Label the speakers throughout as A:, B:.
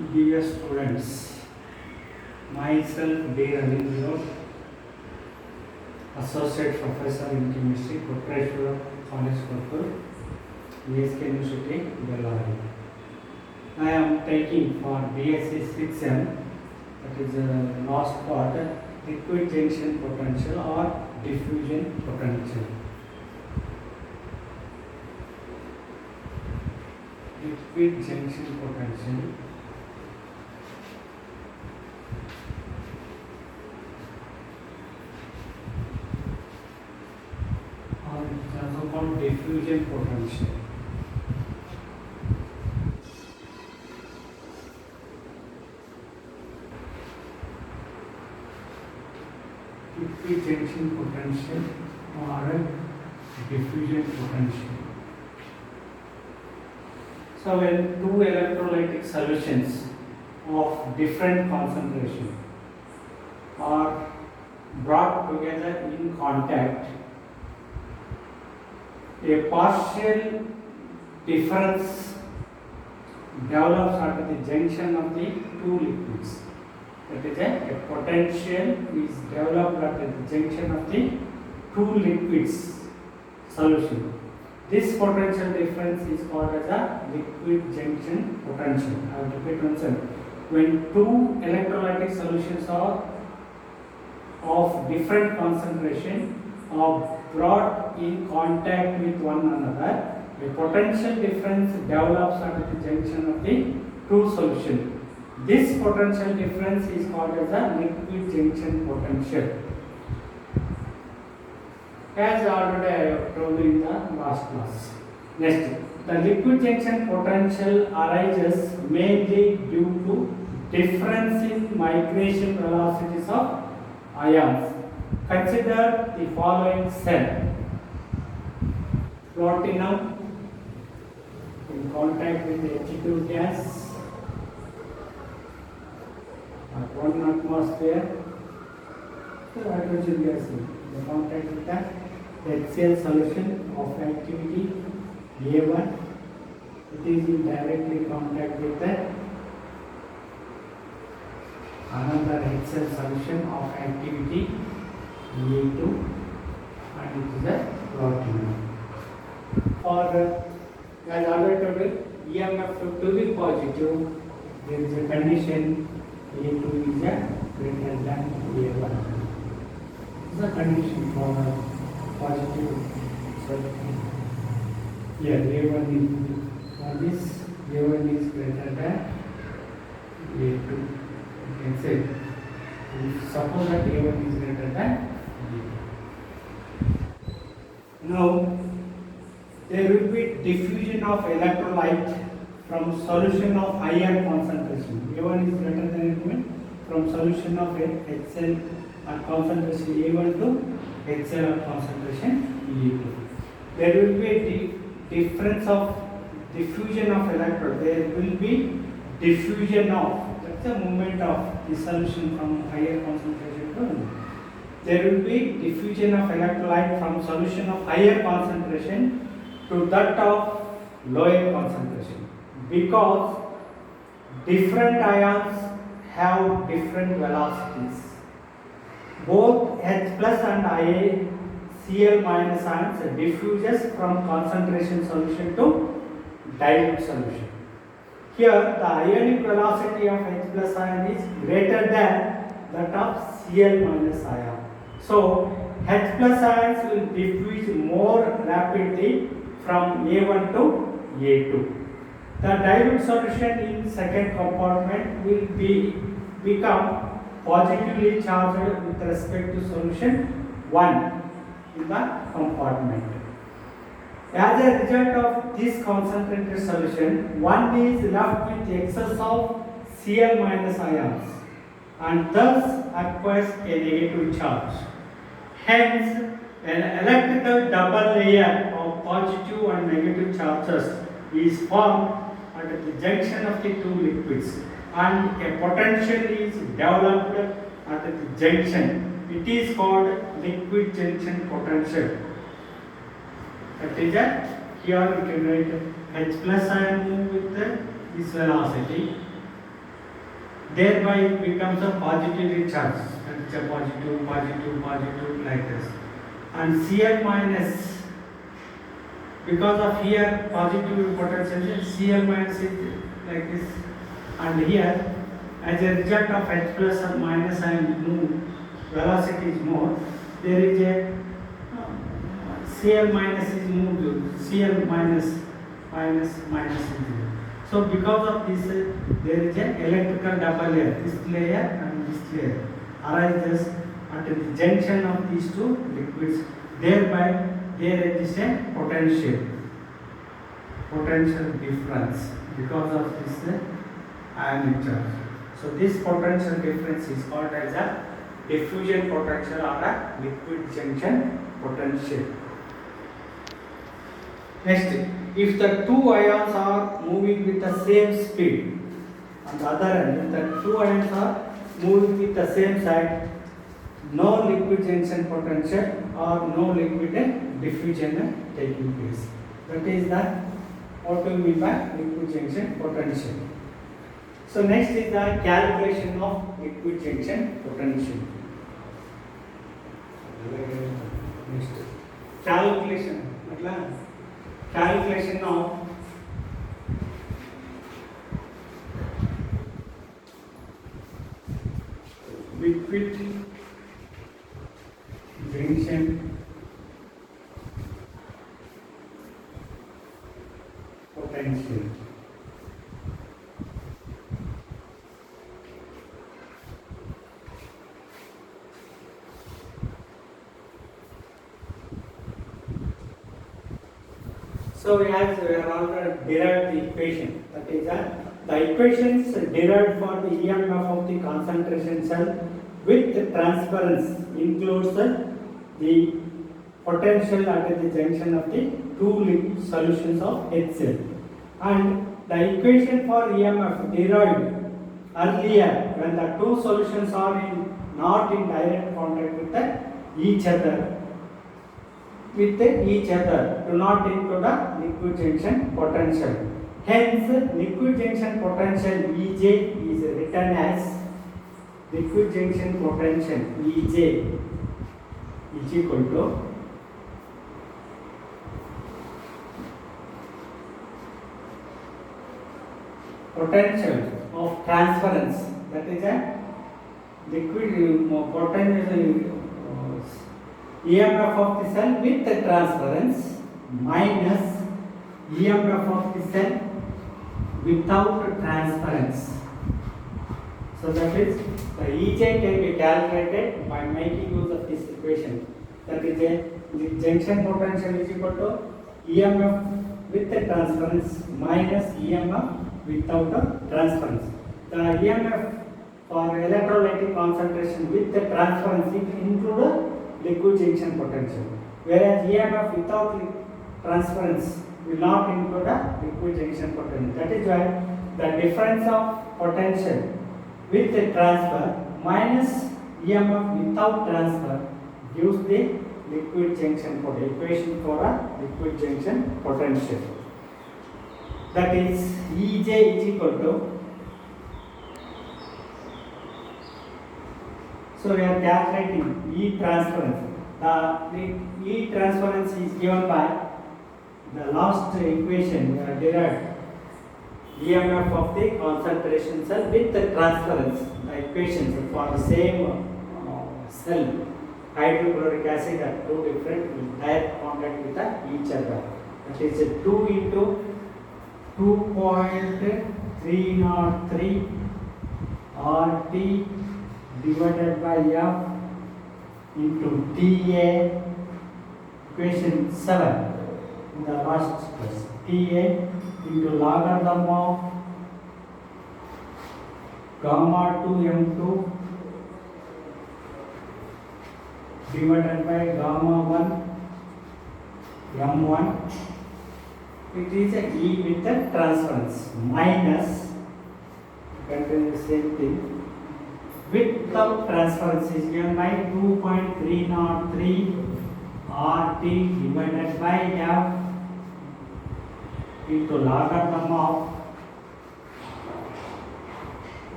A: Dear students, myself D. Ravindra, Associate Professor in Chemistry, Kotreshwara College, Koppur, ASK University, Bellary. I am taking for BSc 6M, that is the last part, liquid junction potential or diffusion potential. Liquid junction potential. Or it is also called diffusion potential. Liquid junction potential or diffusion potential. So when two electrolytic solutions of different concentration are brought together in contact, a partial difference develops at the junction of the two liquids. That is a potential is developed at the junction of the two liquids solution. This potential difference is called as a liquid junction potential. I will repeat once again. When two electrolytic solutions are of different concentration are brought in contact with one another, a potential difference develops at the junction of the two solutions. This potential difference is called as a liquid junction potential. As already I have told you in the last class. Next, the liquid junction potential arises mainly due to difference in migration velocities of ions. Consider the following cell. Platinum in contact with H2 gas at 1 atmosphere. So hydrogen gas in contact with the HCl solution of activity A1. It is in directly contact with the another HCl solution of activity A2, and it is a platinum. For as already told you, EMF to be positive, there is a condition A2 is a greater than A1. This is a condition for positive. So here A1 is for this, A1 is greater than A2. You can say, if suppose that A1 is greater than A2. Now there will be diffusion of electrolyte from solution of higher concentration. A1 is greater than A2 from solution of HCl at concentration A1 to HCl at concentration E2. There will be a difference of diffusion of electron. There will be diffusion of, that's the movement of the solution from higher concentration to lower. There will be diffusion of electrolyte from solution of higher concentration to that of lower concentration, because different ions have different velocities. Both H plus and Ia Cl minus ions diffuses from concentration solution to dilute solution. Here the ionic velocity of H plus ion is greater than that of Cl minus ion. So H plus ions will diffuse more rapidly from A1 to A2. The dilute solution in second compartment will become positively charged with respect to solution 1 in the compartment. As a result of this concentrated solution, one is left with excess of Cl minus ions and thus acquires a negative charge. Hence, an electrical double layer of positive and negative charges is formed at the junction of the two liquids, and a potential is developed at the junction. It is called liquid junction potential. That is here we can write H plus ion move with this velocity, thereby it becomes a positively charged. It's a positive, positive, positive like this. And Cl minus, because of here positive potential, Cl minus is like this, and here as a result of H plus or minus and move, velocity is more, there is a Cl minus is moved, Cl minus minus minus is zero. So because of this, there is an electrical double layer, this layer and this layer arises at the junction of these two liquids. Thereby there exists a potential difference because of this ionic charge. So this potential difference is called as a diffusion potential or a liquid junction potential. Next, if the two ions are moving with the same speed, on the other hand, if the two ions are moving with the same side, no liquid junction potential or no liquid diffusion taking place. That is what we mean by liquid junction potential. So next is the calculation of liquid junction potential. Next, calculation of liquid junction potential. So we have already derived the equation. That is the equations derived for the EMF of the concentration cell with transference includes the potential at the junction of the two solutions of HCl. And the equation for EMF derived earlier when the two solutions are not in direct contact with each other, do not include a liquid junction potential. Hence, liquid junction potential Ej is written as liquid junction potential Ej is equal to potential of transference, that is a liquid potential EMF of the cell with the transference minus EMF of the cell without transference. So that is the Ej can be calculated by making use of this equation. That is the junction potential is equal to EMF with the transference minus EMF without the transference. The EMF for electrolytic concentration with the transference include liquid junction potential, whereas EMF without transference will not include a liquid junction potential. That is why the difference of potential with the transfer minus EMF without transfer gives the liquid junction potential, equation for a liquid junction potential. That is Ej is equal to, so we are calculating E transference. The E transference is given by the last equation we have derived EMF of the concentration cell with the transference. The equations for the same cell, hydrochloric acid are two different with direct contact with each other. That is 2 into 2.303 RT divided by F into TA, equation 7 in the last class. TA into logarithm of gamma 2 M2 divided by gamma 1 M1. It is a E with the transference minus, continue the same thing, without transference is given by 2.303 RT divided by F into logarithm of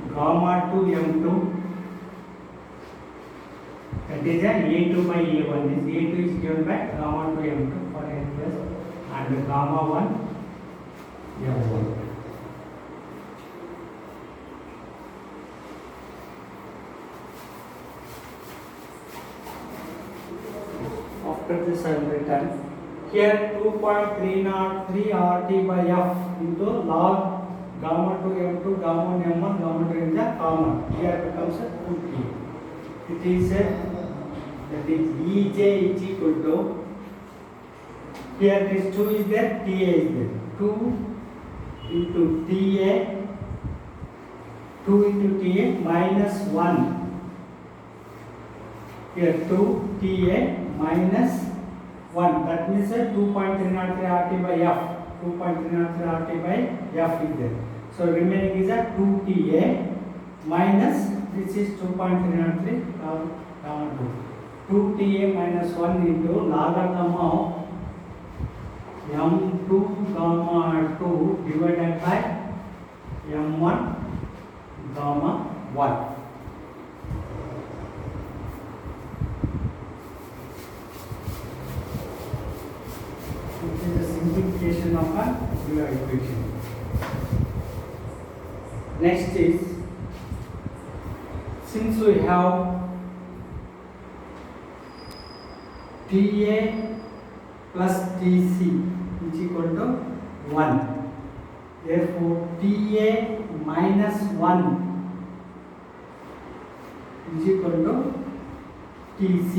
A: gamma to m2, that is a2 by a1. This a2 is given by gamma to m2 for n plus and gamma 1 m1. After this I will return. Here 2.303 RT by F into log gamma to m2, gamma 1 m1, gamma 2 m is a common. Here becomes a 2t. It is a, that is Ej is equal to, here this 2 is there, Ta is there. 2 into Ta, 2 into Ta minus 1. Here 2 Ta minus 1. That means 2.303 RT by F. 2.303 RT by F is there. So remaining is a 2 Ta minus, this is 2.303 gamma 2. 2 Ta minus 1 into logarithm of m2 gamma 2 divided by m1 gamma 1. This is a simplification of a Euler equation. Next is, since we have Ta plus Tc is equal to 1, therefore Ta minus 1 is equal to Tc.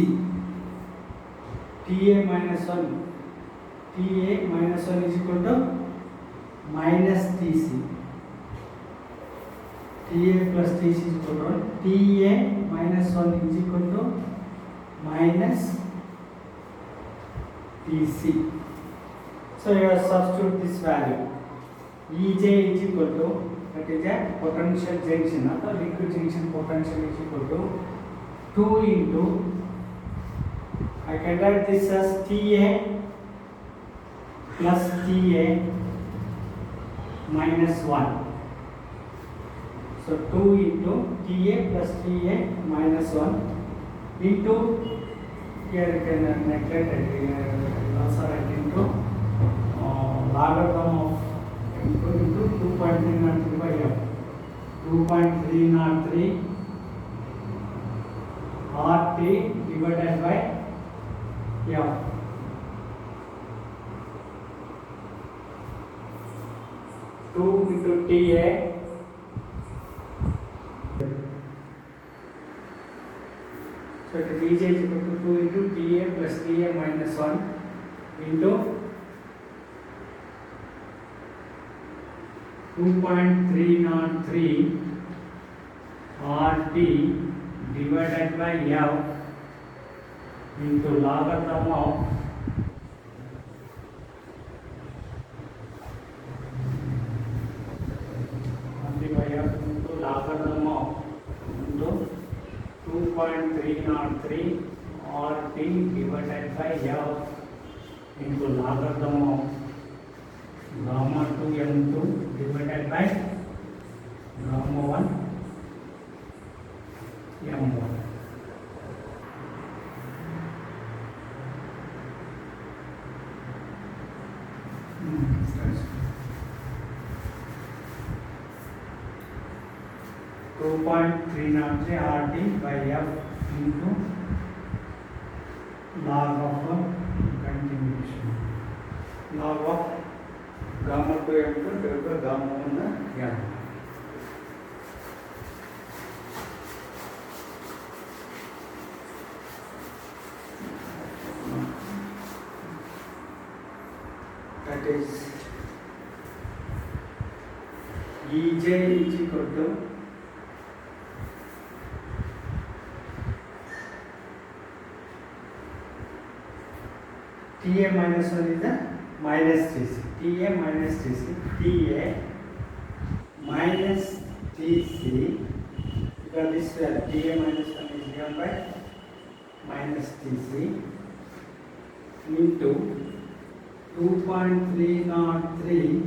A: Ta minus 1 is equal to minus Tc. Ta plus Tc is equal to Ta minus 1 is equal to minus Tc. So you have substitute this value. Ej is equal to, that is a potential junction, or liquid junction potential is equal to 2 into, I can write this as Ta plus Ta minus 1. So 2 into Ta plus Ta minus 1 into, here you can neglect it, also write into logarithm of m2 into 2.303 by f. 2.303 RT divided by f. 2 into Ta, so it is Ej is equal to 2 into Ta plus Ta minus 1 into 2.303 RT divided by F into logarithm of logarithm of into 2.303 RT divided by F into logarithm of gamma 2 m2 divided by gamma 1 m1. Two point 303 RT by F into log of continuation. Log of gamma 2 m2 divided by gamma 1 m. That is Ej is equal to Ta minus 1 is the minus Tc. Ta minus Tc. Ta minus Tc, because this Ta minus 1 is given by minus Tc into 2.303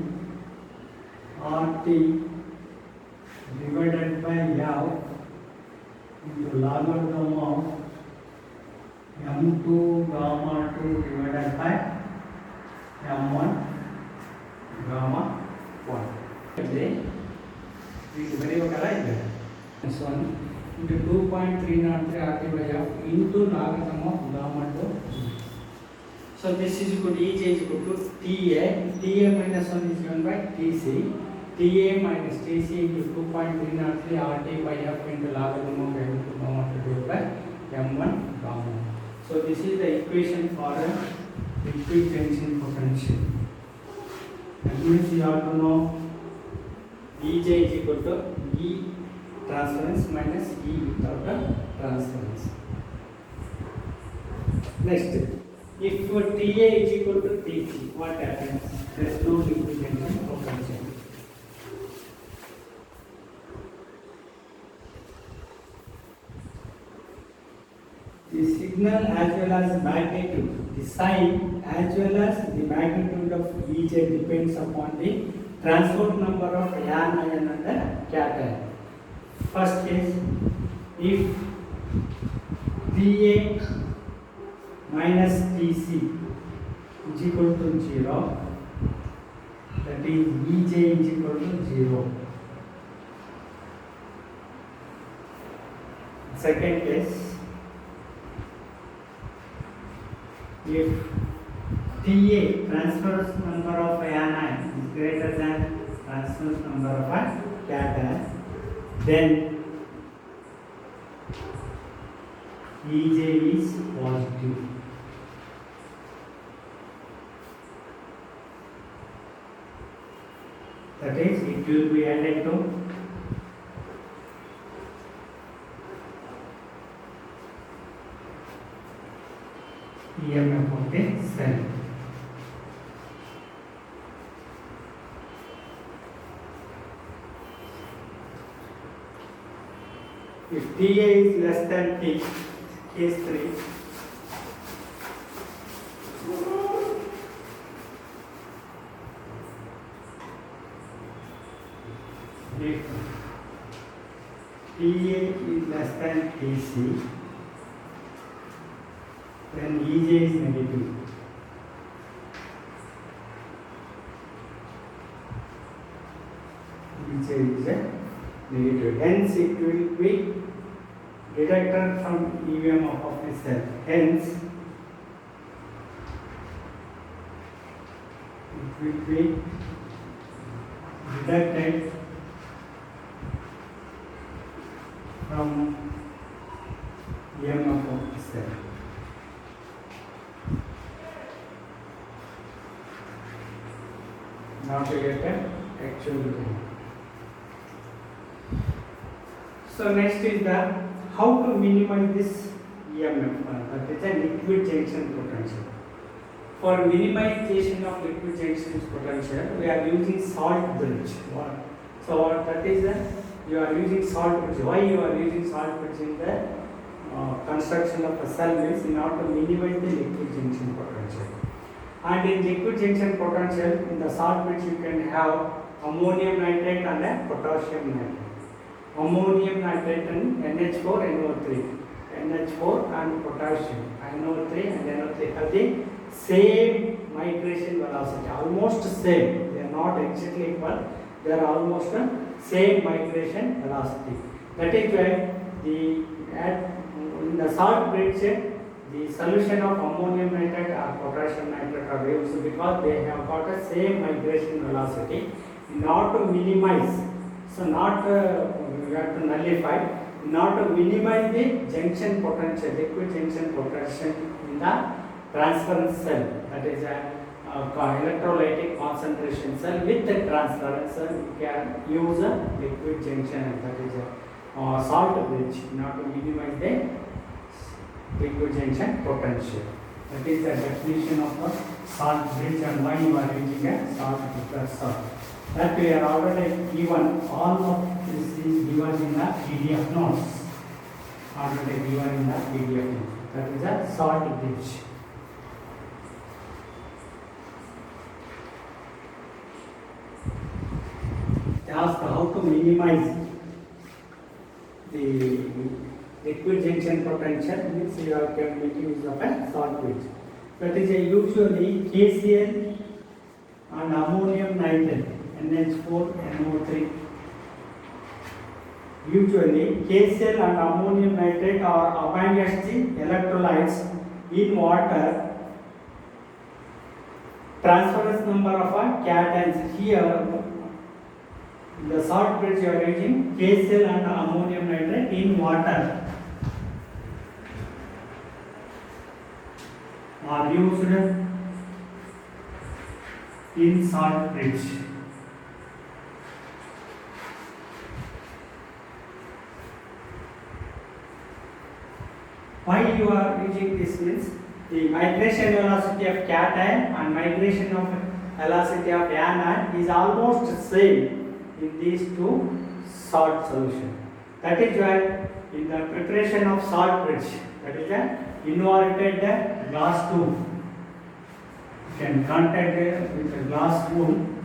A: RT divided by F into logarithm of m2 gamma 2 divided by m1 gamma 1. This is very okay. This one into 2.303 RT by F into logarithm of gamma 2. So this is equal to Ej is equal to TA minus 1 is given by TC, TA minus TC into 2.303 RT by F into logarithm of m2 gamma 2 divided by m1 gamma 1. So this is the equation for a liquid tension potential. That means you have to know Ej is equal to E transference minus E without a transference. Next, if TA is equal to TC, what happens? There is no liquid tension potential. The signal as well as magnitude, the sign as well as the magnitude of Ej depends upon the transport number of anion and the cation. First case, if TA minus TC is equal to 0, that is Ej is equal to 0. Second case, if TA transverse number of anion is greater than transverse number of a cation, then Ej is positive. That is, it will be added to EMF of the cell. If TA is less than T, case 3, if TA is less than TC, then Ej is negative. Ej is a negative. Hence, it will be detected from EMF of the cell. Hence, it will be detected from EMF of the cell. Now to get an actual result. So next is the how to minimize this EMF, that is a liquid junction potential. For minimization of liquid junction potential, we are using salt bridge. So that is you are using salt bridge. Why you are using salt bridge in the construction of a cell means in order to minimize the liquid junction potential. And in liquid junction potential, in the salt bridge you can have ammonium nitrate and a potassium nitrate. Ammonium nitrate and NH4, NO3. NH4 and potassium, NO3 and NO3 have the same migration velocity, almost same. They are not exactly equal, they are almost the same migration velocity. That is why in the salt bridge, the solution of ammonium nitrate or potassium nitrate are used because they have got the same migration velocity. In order to minimize, so not we have to nullify, in order to minimize the junction potential, liquid junction potential in the transference cell, that is a electrolytic concentration cell with the transference cell, we can use a liquid junction, that is a salt bridge, in order to minimize the liquid junction potential. That is the definition of a salt bridge and why you are using a salt bridge. That we are already given, all of this is given in the PDF notes, already given in the PDF notes. That is a salt bridge. They ask how to minimize liquid junction potential means you can make use of a salt bridge. That is usually KCl and ammonium nitrate NH4NO3. Usually KCl and ammonium nitrate are obtained as the electrolytes in water. Transverse number of cations here. The salt bridge you are using KCl and ammonium nitrate in water are used in salt bridge. Why you are using this means the migration velocity of cation and migration of velocity of anion is almost same in these two salt solution. That is why in the preparation of salt bridge, that is an inverted glass tube. You can contact with a glass tube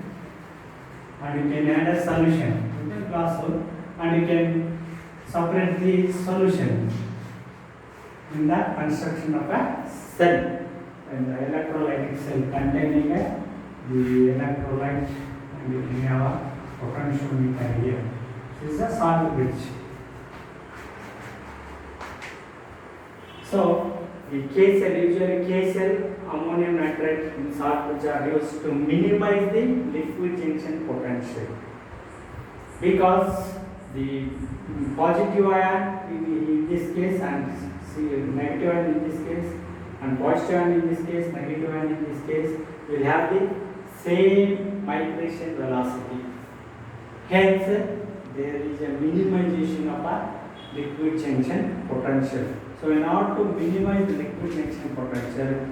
A: and you can add a solution with a glass tube and you can separate the solution in the construction of a cell and the electrolytic cell containing the electrolyte and you can have a potentiometer here. This is a salt bridge. So the KCl, usually KCl, ammonium nitrate in salt bridge are used to minimize the liquid junction potential because the positive ion in this case and negative ion in this case and positive ion in this case, negative ion in this case will have the same migration velocity. Hence, there is a minimization of a liquid junction potential. So, in order to minimize the liquid junction potential,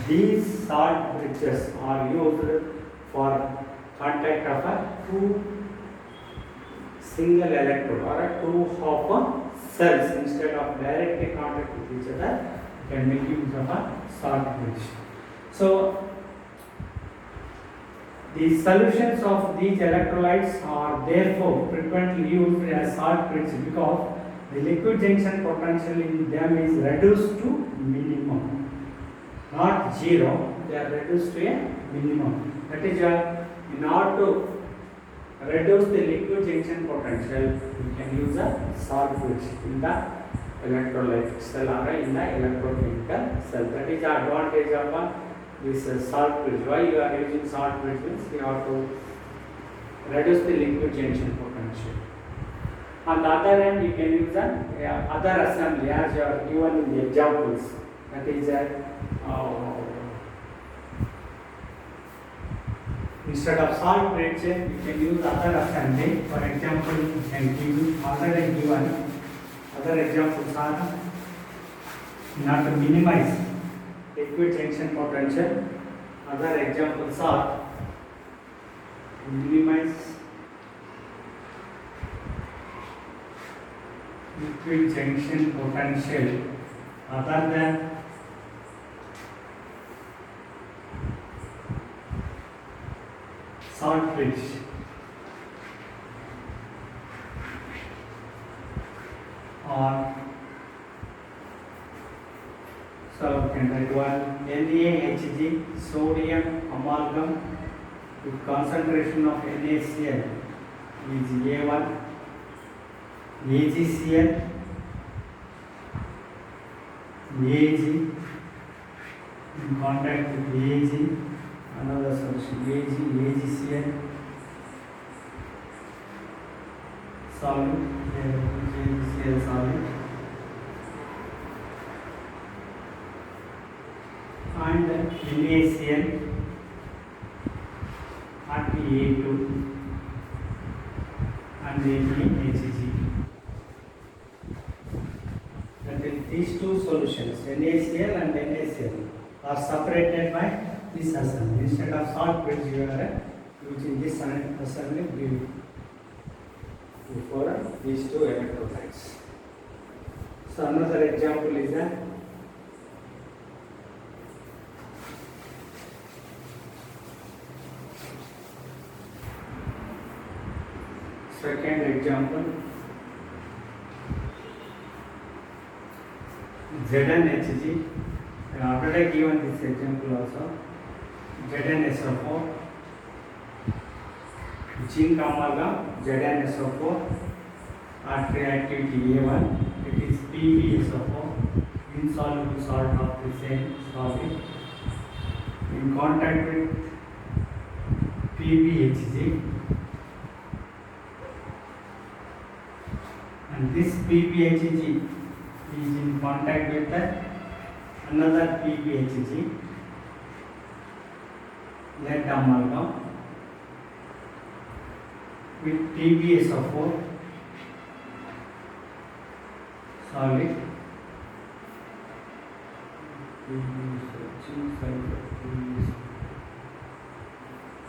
A: these salt bridges are used for contact of a two single electrode or a two copper cells instead of directly contact with each other. You can make use of a salt bridge. So, the solutions of these electrolytes are therefore frequently used as salt bridge because the liquid junction potential in them is reduced to minimum, not zero. They are reduced to a minimum. That is why in order to reduce the liquid junction potential, you can use a salt bridge in the electrolytic cell or in the electrochemical cell. That is the advantage of this salt bridge. Why you are using salt bridge means you have to reduce the liquid junction potential. On the other hand, you can use other assembly as you are given in the examples. That is instead of salt bridge, you can use other assembly. For example, you can give other examples are not to minimize liquid junction potential. Other examples are minimize liquid junction potential other than salt bridge. Or so we can write one NaHG sodium amalgam with concentration of NaCl is A1, AgCl, Ag in contact with Ag, another solution AgCl solid, AgCl solid, and NaCl at A2 and NaHG. That is, these two solutions NaCl and NaCl are separated by this assembly. Instead of salt bridge, you are using this assembly for these two electrolytes. So another example is that second example, ZnHg. Already given this example also. ZnSO4, zinc amalgam, ZnSO4, at reactivity A1, it is PbSO4, insoluble salt of the same solid, in contact with PbHg, and this PbHg is in contact with another PbHg, lead amalgam with PbSO4 solid,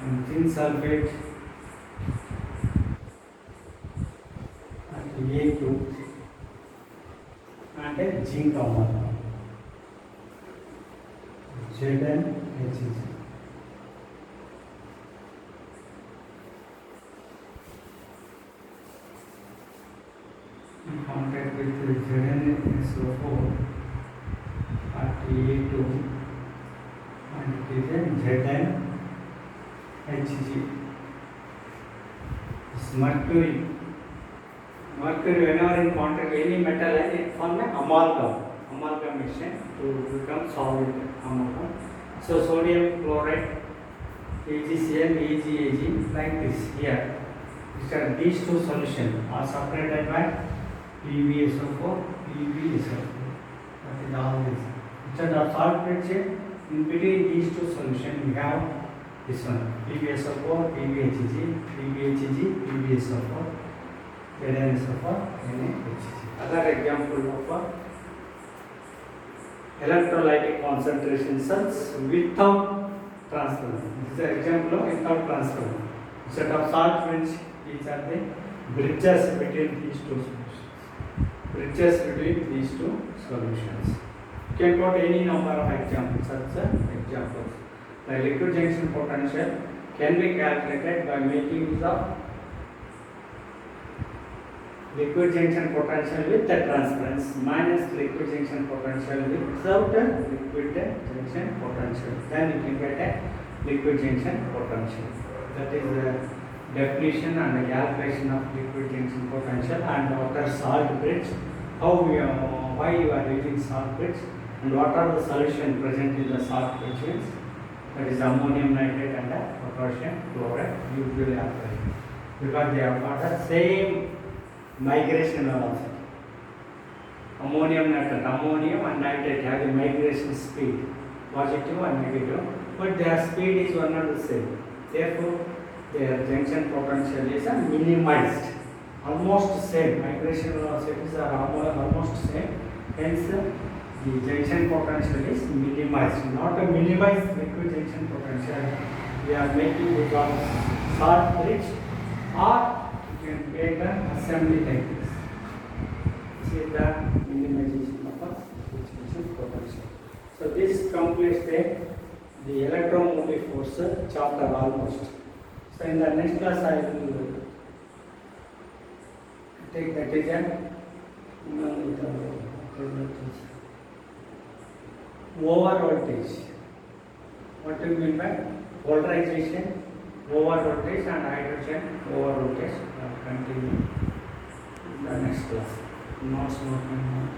A: and zinc sulfate at A2 and a zinc amalgam, ZnHg. In contact with ZnSO4 at A2 and it is a ZnHg. This mercury whenever in contact with any metal it forms an amalgamation to become solid amalgam. So sodium chloride, AgCl, AgAg, like this here. These two solutions are separated by PbSO4, PbSO4. That is all this. Instead of salt bridge, in between these two solutions we have this one, PbSO4, PbHg, PbHg, PbSO4, ZnSO4, NaHg. Other example of electrolytic concentration cells without transfer. This is an example of without transfer. Instead of salt bridge, these are the bridges between these two solutions. You can quote any number of examples, such examples. The liquid junction potential can be calculated by making use of liquid junction potential with the transference minus liquid junction potential without a liquid junction potential. Then you can get a liquid junction potential. That is the definition and the calculation of liquid junction potential, and what are salt bridge, why you are using salt bridge, and what are the solutions present in the salt bridges. That is ammonium nitrate and potassium chloride usually occurring because they have got the same migration velocity. Ammonium and nitrate have the migration speed, positive and negative, but their speed is one and the same. Therefore, their junction potential is minimized, almost same. Migration velocities are almost same. Hence, the junction potential is minimized. Not a minimized liquid junction potential. We are making use of salt bridge, or you can make an assembly like this. This is the minimization of a junction potential. So this completes the electromotive force chapter almost. So in the next class I will take that again. Over voltage. What do you mean by polarization, over voltage, and hydrogen over voltage? Continue in the next class. Not smoking.